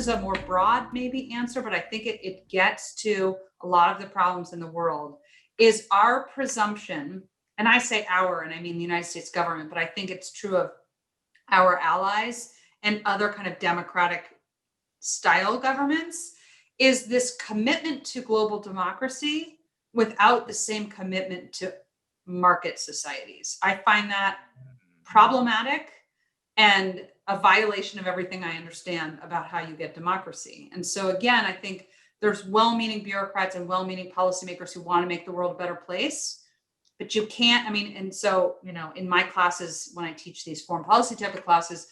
is a more broad maybe answer, but I think it gets to a lot of the problems in the world, is our presumption, and I say our, and I mean the United States government, but I think it's true of our allies and other kind of democratic style governments, is this commitment to global democracy without the same commitment to market societies. I find that problematic and a violation of everything I understand about how you get democracy. And so again, I think there's well-meaning bureaucrats and well-meaning policymakers who want to make the world a better place, but you can't, I mean, and so, in my classes, when I teach these foreign policy type of classes,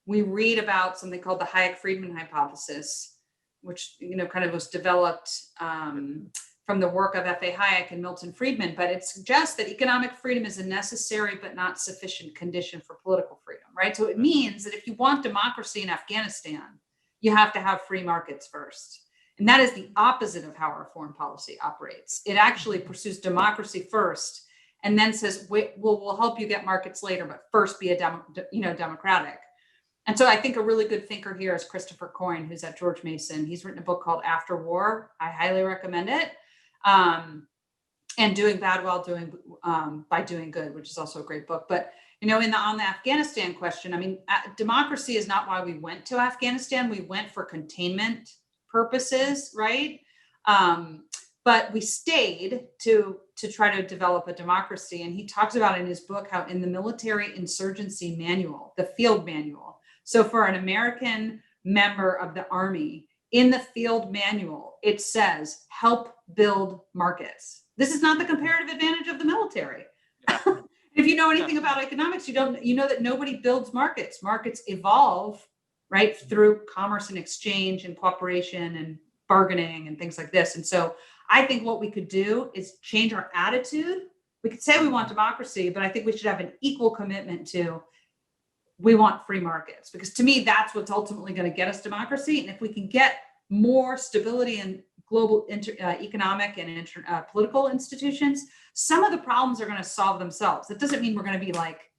we read about something called the Hayek-Friedman hypothesis, which, kind of was developed from the work of F.A. Hayek and Milton Friedman, but it suggests that economic freedom is a necessary but not sufficient condition for political freedom, right? So it means that if you want democracy in Afghanistan, you have to have free markets first. And that is the opposite of how our foreign policy operates. It actually pursues democracy first and then says, we'll help you get markets later, but first be democratic. And so I think a really good thinker here is Christopher Coyne, who's at George Mason. He's written a book called After War. I highly recommend it. And Doing Bad While by Doing Good, which is also a great book. But, on the Afghanistan question, I mean, democracy is not why we went to Afghanistan. We went for containment purposes, right? But we stayed to try to develop a democracy. And he talks about in his book how in the military insurgency manual, the field manual, so for an American member of the Army, in the field manual, it says, help build markets. This is not the comparative advantage of the military. If you know anything about economics, you know that nobody builds markets. Markets evolve, right, through commerce and exchange and cooperation and bargaining and things like this. And so I think what we could do is change our attitude. We could say we want democracy, but I think we should have an equal commitment to we want free markets, because to me, that's what's ultimately going to get us democracy. And if we can get more stability in global economic and political institutions, some of the problems are going to solve themselves. That doesn't mean we're going to be like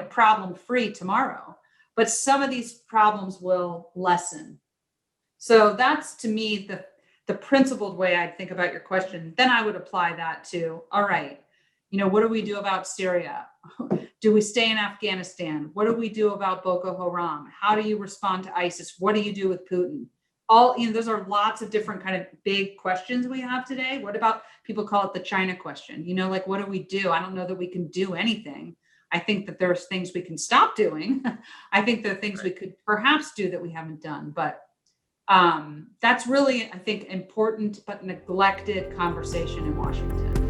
problem free tomorrow, but some of these problems will lessen. So that's, to me, the principled way I'd think about your question. Then I would apply that to, all right, what do we do about Syria? Do we stay in Afghanistan? What do we do about Boko Haram? How do you respond to ISIS? What do you do with Putin? Those are lots of different kind of big questions we have today. What about, people call it the China question? What do we do? I don't know that we can do anything. I think that there's things we can stop doing. I think there are things we could perhaps do that we haven't done, but that's really, I think, important but neglected conversation in Washington.